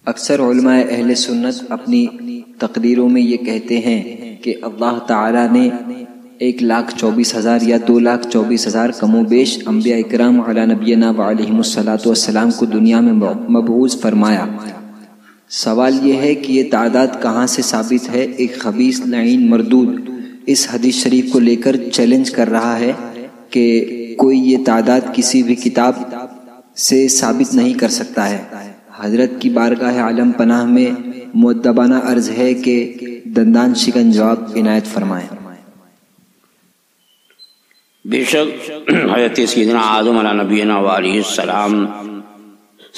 اکثر علماء اہل سنت اپنی تقریروں میں یہ کہتے ہیں کہ اللہ تعالیٰ نے 1,24,000 یا 2,24,000 کم و بیش انبیاء اکرام علی نبینا وعلیہم الصلاۃ والسلام کو دنیا میں مبعوث فرمایا۔ سوال یہ ہے کہ یہ تعداد کہاں سے ثابت ہے؟ ایک خبیث لعین مردود اس حدیث شریف کو لے کر چیلنج کر رہا ہے کہ کوئی یہ تعداد کسی بھی کتاب سے ثابت نہیں کر سکتا ہے۔ حضرت کی بارگاہ عالم پناہ میں مؤدبانہ عرض ہے کہ دندان شکن جواب عنایت فرمائیں۔ بے شک حضرت سیدنا آدم علیہ نبینا وعلیہ السلام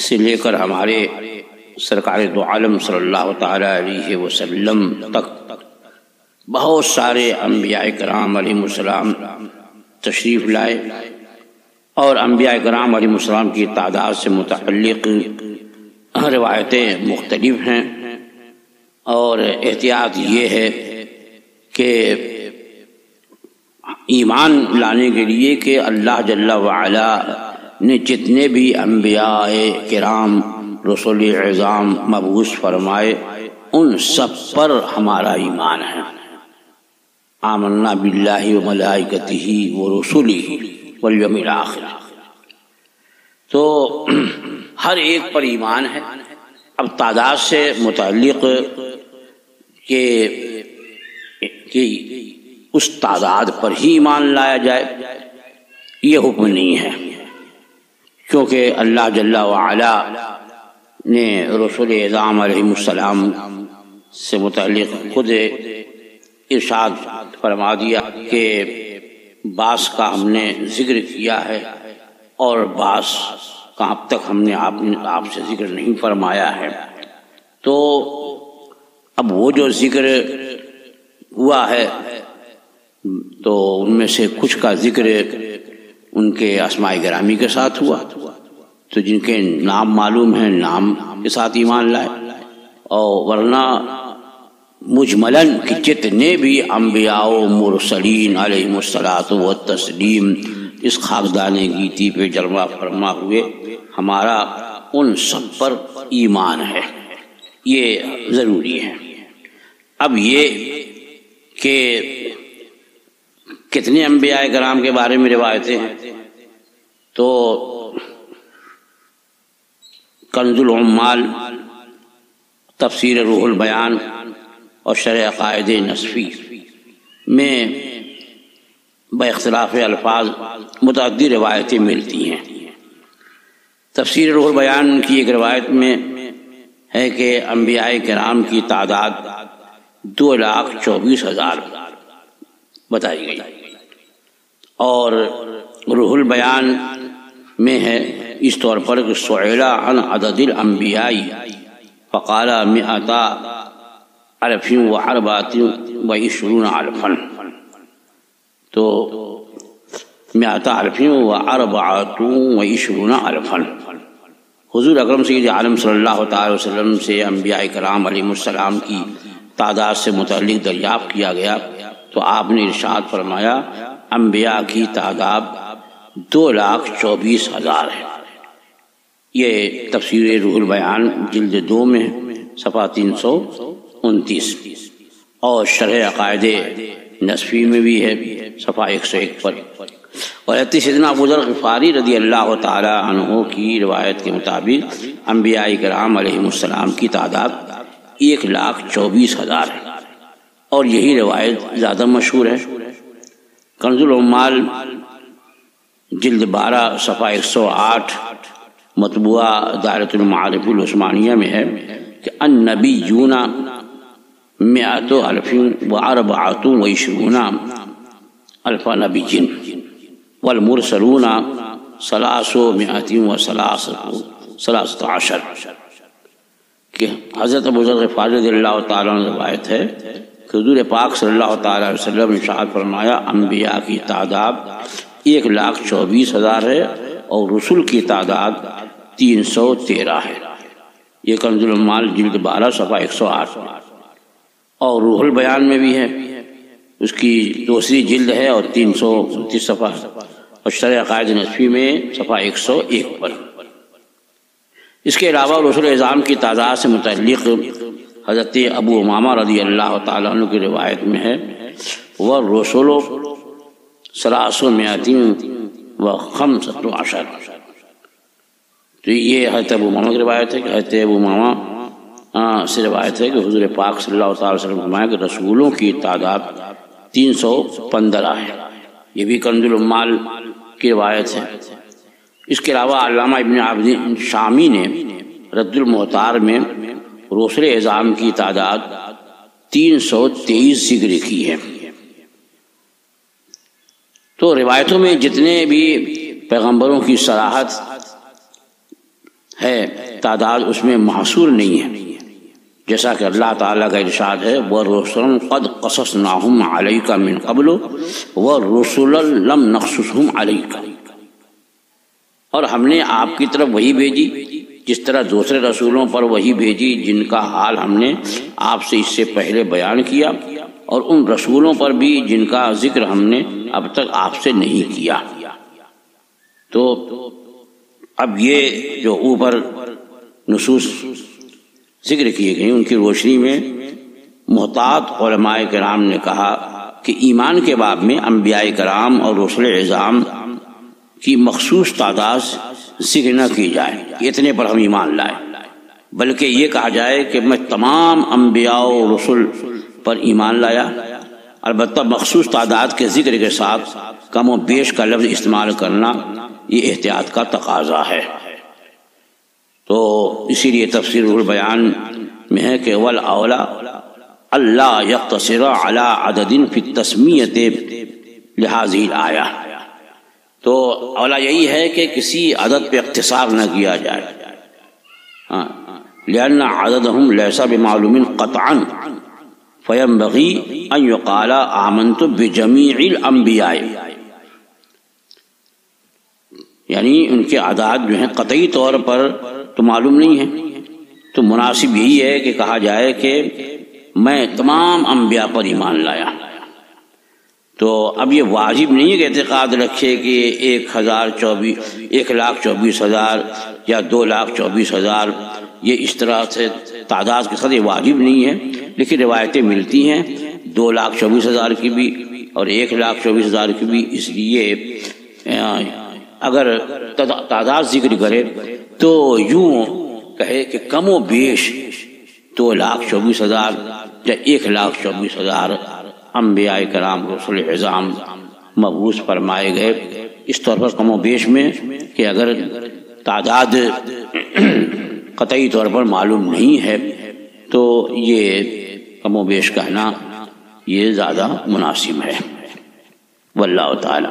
سے لے کر ہمارے سرکار دو عالم صلی اللہ تعالی علیہ وسلم تک بہت سارے انبیاء کرام علیہ السلام تشریف لائے، اور انبیاء کرام علیہ السلام کی تعداد سے متعلق روایتیں مختلف ہیں، اور احتیاط یہ ہے کہ ایمان لانے کے لیے کہ اللہ جل وعلا نے جتنے بھی انبیاء کرام رسول اعظام مبعوث فرمائے ان سب پر ہمارا ایمان ہے۔ آمنا باللہ وملائکتہ ورسلہ والیوم الآخر، تو ہر ایک پر ایمان ہے۔ اب تعداد سے متعلق کہ اس تعداد پر ہی ایمان لایا جائے یہ حکم نہیں ہے، کیونکہ اللہ جل وعلا نے رسول اعظام علیہ السلام سے متعلق خود ارشاد فرما دیا کہ بعض کا ہم نے ذکر کیا ہے اور بعض کا اب تک ہم نے آپ سے ذکر نہیں فرمایا ہے۔ تو اب وہ جو ذکر ہوا ہے تو ان میں سے کچھ کا ذکر ان کے اسماء گرامی کے ساتھ ہوا، تو جن کے نام معلوم ہیں نام کے ساتھ ایمان لائے، اور ورنہ مجملاً کہ جتنے بھی انبیاء و مرسلین علیہم الصلاۃ والتسلیم اس خاکدان گیتی پہ جلوہ فرما ہوئے، ہمارا ان سب پر ایمان ہے، یہ ضروری ہے۔ اب یہ کہ کتنے انبیاء کرام کے بارے میں روایتیں ہیں، تو کنز العمال، تفسیر روح البیان اور شرح عقائد نصفی میں باختلاف الفاظ متعدد روایتیں ملتی ہیں۔ تفسیر روح البیان کی ایک روایت میں ہے کہ انبیاء کرام کی تعداد 2,24,000 بتائی گئی، اور روح البیان میں ہے اس طور پر کہ سئل عن عدد الانبیاء فقال 124 الفا، تو 124 الفا۔ حضور اکرم سید عالم صلی اللہ تعالی وسلم سے انبیاء کرام علیہ السلام کی تعداد سے متعلق دریافت کیا گیا تو آپ نے ارشاد فرمایا انبیاء کی تعداد 2,24,000 ہے۔ یہ تفسیر روح البیان جلد 2 میں صفحہ 329، اور شرح عقائد نصفی میں بھی ہے صفحہ 101 پر۔ اور سیدنا ابو ذر غفاری رضی اللہ تعالی عنہ کی روایت کے مطابق انبیاء کرام علیہ السلام کی تعداد 1,24,000 ہے، اور یہی روایت زیادہ مشہور ہے۔ کنز العمال جلد 12 صفحہ 108 مطبوعہ دائرۃ المعارف العثمانیہ میں ہے کہ النبیون 124 الف نبی والمرسلون 313 کہ حضرت ابو ذر غفاری رضی اللہ تعالیٰ عنہ روایت ہے کہ حضور پاک صلی اللہ تعالیٰ علیہ وسلم نے ارشاد فرمایا انبیاء کی تعداد 1,24,000 ہے، اور رسول کی تعداد 313 ہے۔ یہ کنز العمال جلد 12 صفحہ 108، اور روح البیان میں بھی ہے، اس کی دوسری جلد ہے اور 329 صفحہ، اور شرح عقائد نصفی میں صفحہ 101 پر۔ اس کے علاوہ رسول اعظام کی تعداد سے متعلق حضرت ابو امامہ رضی اللہ تعالیٰ عنہ کی روایت میں ہے والرسل ثلاثمائۃ و خمسۃ عشر. تو یہ حضرت ابو امامہ کی روایت ہے کہ حضرت ابو امامہ سے روایت ہے کہ حضور پاک صلی اللہ تعالی وسلم فرمایا کہ رسولوں کی تعداد 315 ہے. یہ بھی کنز العمال کی روایت ہے. اس کے علاوہ علامہ ابن عابدین شامی نے رد المحتار میں رسول اعظام کی تعداد 323 ذکر کی ہے. تو روایتوں میں جتنے بھی پیغمبروں کی صراحت ہے تعداد اس میں محصور نہیں ہے، جیسا کہ اللہ تعالیٰ کا ارشاد ہے وَالرُّسُلَ قَدْ قَصَصْنَاهُمْ عَلَيْكَ مِنْ قَبْلُ وَالرُّسُلَ لَمْ نَقْصُصْهُمْ عَلَيْكَ. اور ہم نے آپ کی طرف وہی بھیجی جس طرح دوسرے رسولوں پر وہی بھیجی جن کا حال ہم نے آپ سے اس سے پہلے بیان کیا، اور ان رسولوں پر بھی جن کا ذکر ہم نے اب تک آپ سے نہیں کیا. تو اب یہ جو اوپر نصوص ذکر کیے گئے ان کی روشنی میں محتاط علماء کرام نے کہا کہ ایمان کے باب میں انبیاء کرام اور رسول اعظام کی مخصوص تعداد ذکر نہ کی جائے اتنے پر ہم ایمان لائے، بلکہ یہ کہا جائے کہ میں تمام انبیاء و رسول پر ایمان لایا. البتہ مخصوص تعداد کے ذکر کے ساتھ کم و بیش کا لفظ استعمال کرنا یہ احتیاط کا تقاضا ہے. تو اسی لیے تفسیر البیان میں ہے کہ والاولا اللہ یقتصر علی عدد فی التسمیۃ لہذه الآیہ. تو اولا یہی ہے کہ کسی عدد پہ اختصار نہ کیا جائے، لأن عددهم ليس بمعلوم قطعا فينبغي ان يقال آمنت بجميع الانبیاء. یعنی ان کے اعداد جو ہیں قطعی طور پر تو معلوم نہیں ہے، تو مناسب یہی ہے کہ کہا جائے کہ میں تمام انبیاء پر ایمان لایا. تو اب یہ واجب نہیں ہے کہ اعتقاد رکھے کہ 1,24,000 یا 2,24,000 یہ اس طرح سے تعداد کے ساتھ یہ واجب نہیں ہے، لیکن روایتیں ملتی ہیں 2,24,000 کی بھی اور 1,24,000 کی بھی. اس لیے اگر تعداد ذکر کرے تو یوں کہے کہ کم و بیش 2,24,000 یا 1,24,000 انبیاء کرام رسول اعظام مبعوث فرمائے گئے. اس طور پر کم و بیش میں کہ اگر تعداد قطعی طور پر معلوم نہیں ہے تو یہ کم و بیش کہنا یہ زیادہ مناسب ہے. واللہ تعالی